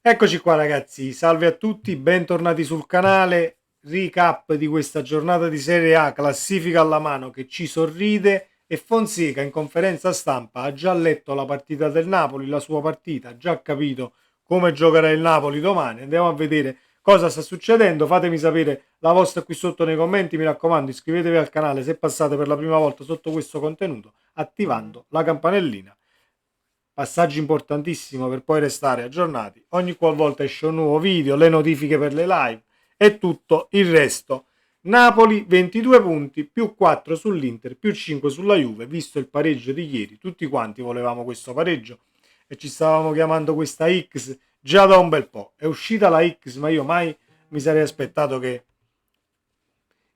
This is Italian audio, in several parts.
Eccoci qua ragazzi, salve a tutti, bentornati sul canale, recap di questa giornata di Serie A, classifica alla mano che ci sorride e Fonseca in conferenza stampa ha già letto la partita del Napoli, la sua partita, ha già capito come giocherà il Napoli domani, andiamo a vedere cosa sta succedendo, fatemi sapere la vostra qui sotto nei commenti, mi raccomando iscrivetevi al canale se passate per la prima volta sotto questo contenuto attivando la campanellina. Passaggio importantissimo per poi restare aggiornati ogni qualvolta esce un nuovo video, le notifiche per le live e tutto il resto. Napoli 22 punti, più 4 sull'Inter, più 5 sulla Juve, visto il pareggio di ieri, tutti quanti volevamo questo pareggio e ci stavamo chiamando questa X già da un bel po'. È uscita la X, ma io mai mi sarei aspettato che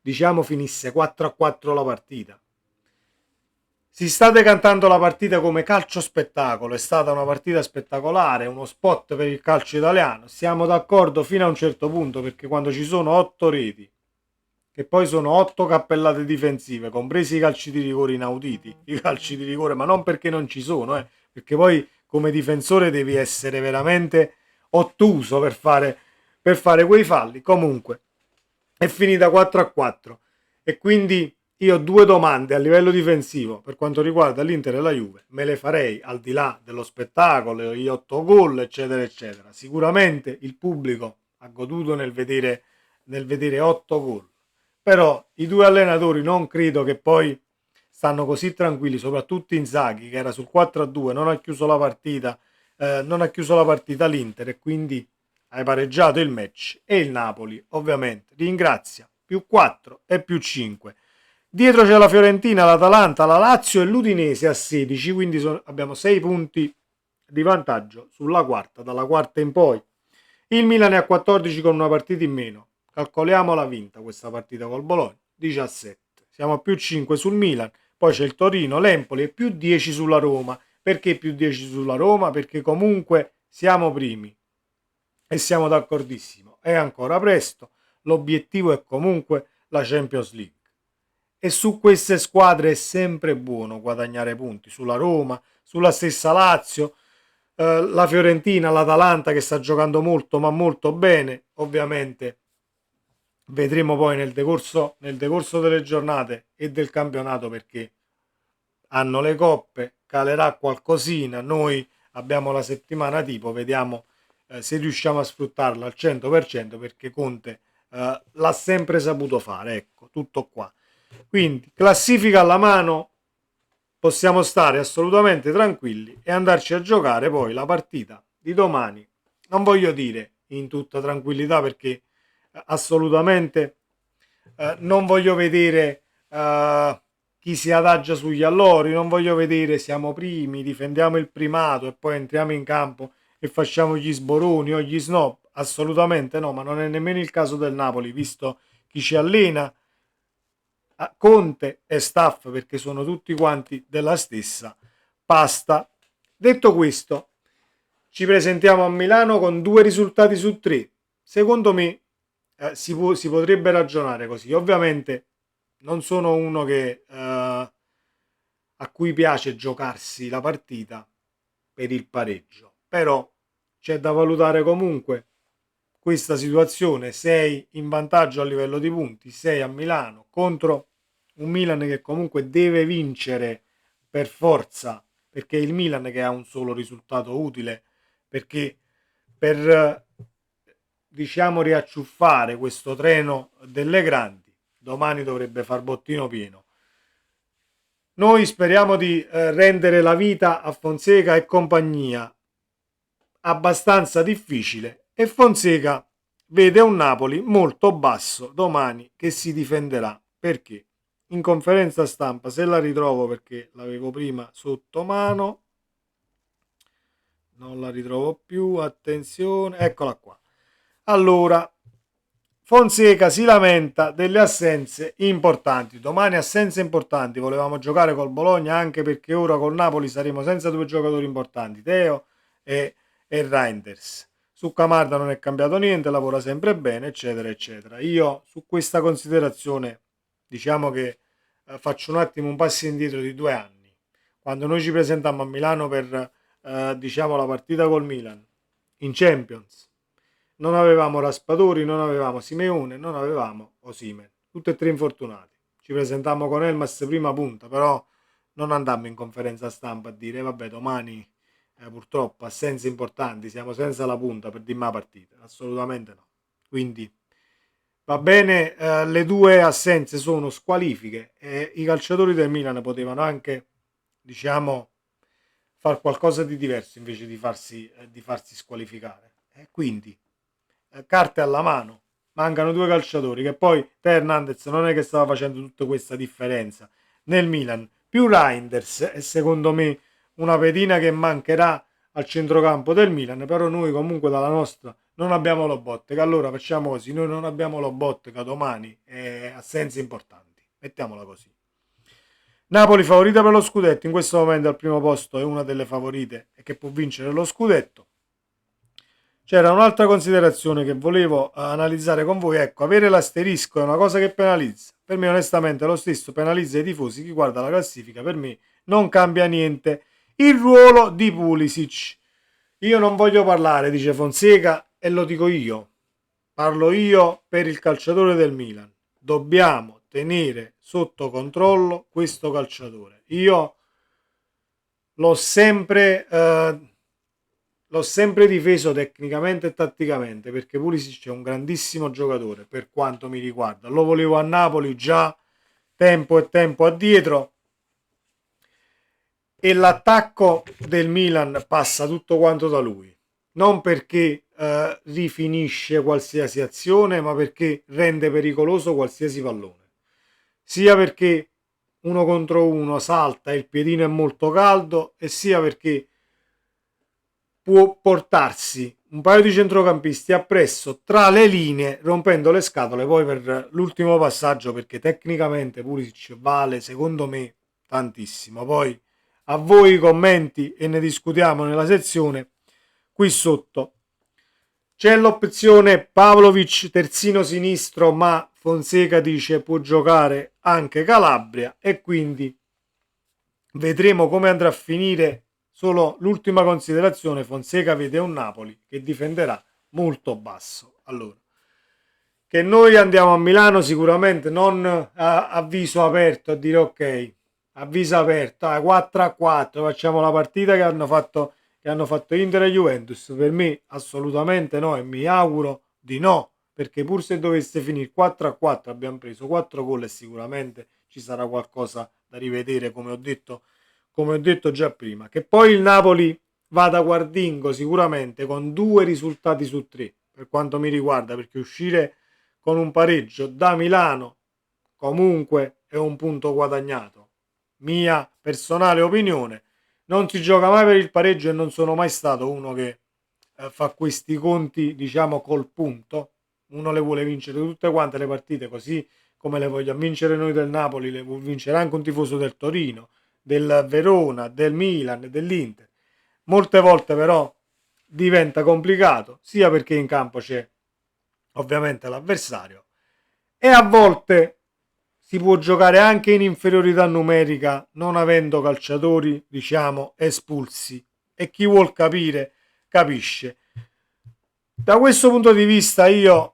diciamo finisse 4-4 la partita. Si sta decantando la partita come calcio spettacolo, è stata una partita spettacolare, uno spot per il calcio italiano. Siamo d'accordo fino a un certo punto perché quando ci sono 8 reti, che poi sono 8 cappellate difensive, compresi i calci di rigore inauditi, i calci di rigore, ma non perché non ci sono, perché poi come difensore devi essere veramente ottuso per fare quei falli. Comunque è finita 4-4 e quindi io ho due domande a livello difensivo per quanto riguarda l'Inter e la Juve, me le farei al di là dello spettacolo, gli 8 gol, eccetera, eccetera. Sicuramente il pubblico ha goduto nel vedere 8 gol, però i due allenatori non credo che poi stanno così tranquilli, soprattutto Inzaghi che era sul 4-2, non ha chiuso la partita l'Inter e quindi hai pareggiato il match e il Napoli ovviamente ringrazia più 4 e più 5. Dietro c'è la Fiorentina, l'Atalanta, la Lazio e l'Udinese a 16, quindi abbiamo 6 punti di vantaggio sulla quarta, dalla quarta in poi. Il Milan è a 14 con una partita in meno. Calcoliamola vinta questa partita col Bologna, 17. Siamo a più 5 sul Milan, poi c'è il Torino, l'Empoli e più 10 sulla Roma. Perché più 10 sulla Roma? Perché comunque siamo primi e siamo d'accordissimo. È ancora presto, l'obiettivo è comunque la Champions League. E su queste squadre è sempre buono guadagnare punti, sulla Roma, sulla stessa Lazio, la Fiorentina, l'Atalanta che sta giocando molto ma molto bene, ovviamente vedremo poi nel decorso delle giornate e del campionato perché hanno le coppe, calerà qualcosina, noi abbiamo la settimana tipo, vediamo se riusciamo a sfruttarla al 100% perché Conte l'ha sempre saputo fare, ecco, tutto qua. Quindi classifica alla mano, possiamo stare assolutamente tranquilli e andarci a giocare poi la partita di domani. Non voglio dire in tutta tranquillità perché assolutamente non voglio vedere chi si adagia sugli allori, non voglio vedere siamo primi, difendiamo il primato e poi entriamo in campo e facciamo gli sboroni o gli snob. Assolutamente no, ma non è nemmeno il caso del Napoli, visto chi ci allena, Conte e staff, perché sono tutti quanti della stessa pasta. Detto questo, ci presentiamo a Milano con 2 risultati su 3. Secondo me si potrebbe ragionare così. Ovviamente non sono uno a cui piace giocarsi la partita per il pareggio, però c'è da valutare comunque questa situazione. Sei in vantaggio a livello di punti, sei a Milano contro un Milan che comunque deve vincere per forza, perché è il Milan che ha un solo risultato utile, perché per diciamo riacciuffare questo treno delle grandi domani dovrebbe far bottino pieno. Noi speriamo di rendere la vita a Fonseca e compagnia abbastanza difficile e Fonseca vede un Napoli molto basso domani che si difenderà perché in conferenza stampa, se la ritrovo perché l'avevo prima sotto mano, non la ritrovo più, attenzione, eccola qua. Allora, Fonseca si lamenta delle assenze importanti. Domani assenze importanti. Volevamo giocare col Bologna anche perché ora col Napoli saremo senza 2 giocatori importanti, Teo e Reinders. Su Camarda non è cambiato niente, lavora sempre bene, eccetera, eccetera. Io su questa considerazione diciamo che faccio un attimo un passo indietro di 2 anni. Quando noi ci presentammo a Milano per diciamo la partita col Milan, in Champions. Non avevamo Raspadori, non avevamo Simeone, non avevamo Osimhen, tutti e tre infortunati. Ci presentammo con Elmas prima punta, però non andammo in conferenza stampa a dire vabbè domani purtroppo assenze importanti, siamo senza la punta per dire la partita, assolutamente no. Quindi va bene, le due assenze sono squalifiche e i calciatori del Milan potevano anche, diciamo, far qualcosa di diverso invece di farsi squalificare. E quindi carte alla mano, mancano due calciatori che poi Teo Hernandez non è che stava facendo tutta questa differenza nel Milan, più Reinders è secondo me una pedina che mancherà al centrocampo del Milan, però noi comunque dalla nostra non abbiamo Lobotka, allora facciamo così, noi non abbiamo Lobotka domani, assenze importanti, mettiamola così. Napoli favorita per lo scudetto, in questo momento al primo posto è una delle favorite e che può vincere lo scudetto. C'era un'altra considerazione che volevo analizzare con voi, ecco, avere l'asterisco è una cosa che penalizza, per me onestamente lo stesso penalizza i tifosi, chi guarda la classifica per me non cambia niente. Il ruolo di Pulisic, io non voglio parlare, dice Fonseca, e lo dico io, parlo io per il calciatore del Milan, dobbiamo tenere sotto controllo questo calciatore. Io l'ho sempre, l'ho sempre difeso tecnicamente e tatticamente perché Pulisic è un grandissimo giocatore per quanto mi riguarda. Lo volevo a Napoli già tempo e tempo addietro e l'attacco del Milan passa tutto quanto da lui. Non perché rifinisce qualsiasi azione, ma perché rende pericoloso qualsiasi pallone. Sia perché uno contro uno salta e il piedino è molto caldo, e sia perché può portarsi un paio di centrocampisti appresso tra le linee rompendo le scatole poi per l'ultimo passaggio, perché tecnicamente Pulisic vale secondo me tantissimo. Poi a voi i commenti e ne discutiamo nella sezione qui sotto. C'è l'opzione Pavlovic terzino sinistro, ma Fonseca dice può giocare anche Calabria e quindi vedremo come andrà a finire. Solo l'ultima considerazione, Fonseca vede un Napoli che difenderà molto basso. Allora, che noi andiamo a Milano sicuramente non a viso aperto a dire ok, a viso aperto, 4-4, facciamo la partita che hanno fatto Inter e Juventus. Per me assolutamente no e mi auguro di no, perché pur se dovesse finire 4-4 abbiamo preso 4 gol e sicuramente ci sarà qualcosa da rivedere, come ho detto già prima. Che poi il Napoli vada guardingo sicuramente con 2 risultati su 3 per quanto mi riguarda, perché uscire con un pareggio da Milano comunque è un punto guadagnato. Mia personale opinione, non si gioca mai per il pareggio e non sono mai stato uno che fa questi conti, diciamo, col punto. Uno le vuole vincere tutte quante le partite, così come le vogliamo vincere noi del Napoli, le vuol vincere anche un tifoso del Torino, del Verona, del Milan, dell'Inter. Molte volte però diventa complicato, sia perché in campo c'è ovviamente l'avversario e a volte si può giocare anche in inferiorità numerica non avendo calciatori, diciamo, espulsi, e chi vuol capire capisce. Da questo punto di vista io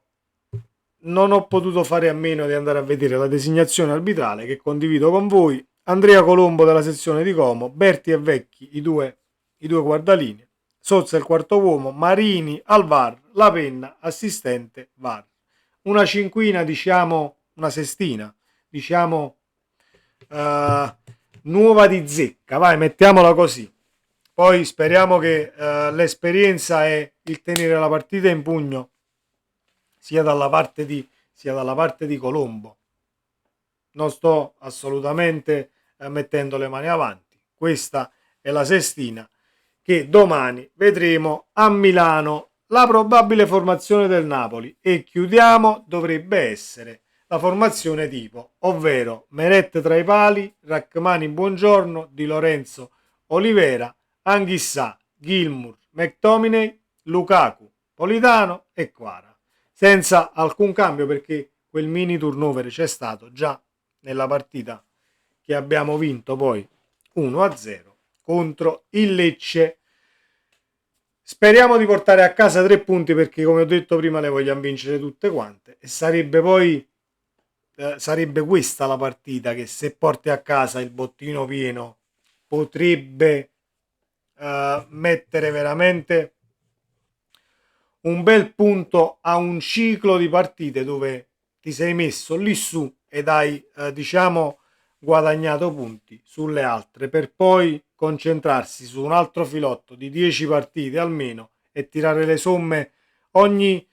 non ho potuto fare a meno di andare a vedere la designazione arbitrale che condivido con voi. Andrea Colombo della sezione di Como, Berti e Vecchi i due guardalinee, Sozza il quarto uomo, Marini al VAR, La Penna assistente VAR. Una cinquina, diciamo, una sestina, diciamo, nuova di zecca, vai, mettiamola così. Poi speriamo che l'esperienza e il tenere la partita in pugno sia dalla parte di Colombo. Non sto assolutamente mettendo le mani avanti. Questa è la sestina che domani vedremo a Milano. La probabile formazione del Napoli, e chiudiamo, dovrebbe essere la formazione tipo, ovvero Meret tra i pali, Rachmani Buongiorno, Di Lorenzo Olivera, Anghissà, Gilmour, McTominay, Lukaku, Politano e Quara, senza alcun cambio perché quel mini turnover c'è stato già nella partita che abbiamo vinto poi 1-0 contro il Lecce. Speriamo di portare a casa 3 punti perché, come ho detto prima, le vogliamo vincere tutte quante. E sarebbe poi, sarebbe questa la partita che, se porti a casa il bottino pieno, potrebbe mettere veramente un bel punto a un ciclo di partite dove ti sei messo lì su ed hai, diciamo, guadagnato punti sulle altre per poi concentrarsi su un altro filotto di 10 partite almeno e tirare le somme ogni,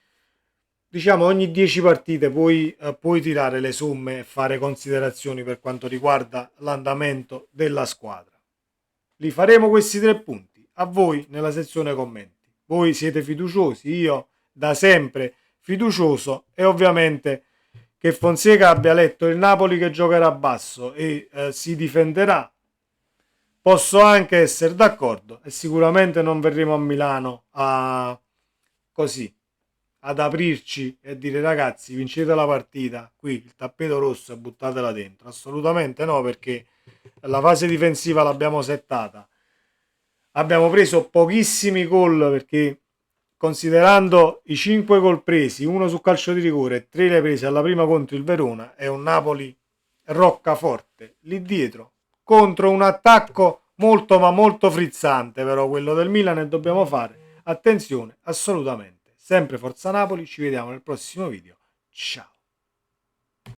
diciamo, ogni 10 partite puoi tirare le somme e fare considerazioni per quanto riguarda l'andamento della squadra. Li faremo questi 3 punti. A voi nella sezione commenti. Voi siete fiduciosi, io da sempre fiducioso, e ovviamente che Fonseca abbia letto il Napoli che giocherà basso e si difenderà, posso anche essere d'accordo, e sicuramente non verremo a Milano a così ad aprirci e dire ragazzi vincete la partita, qui il tappeto rosso e buttatela dentro. Assolutamente no, perché la fase difensiva l'abbiamo settata. Abbiamo preso pochissimi gol perché, considerando i 5 gol presi, uno su calcio di rigore e 3 li hai presi alla prima contro il Verona, è un Napoli roccaforte lì dietro, contro un attacco molto ma molto frizzante, però quello del Milan, e dobbiamo fare attenzione assolutamente. Sempre Forza Napoli, ci vediamo nel prossimo video. Ciao.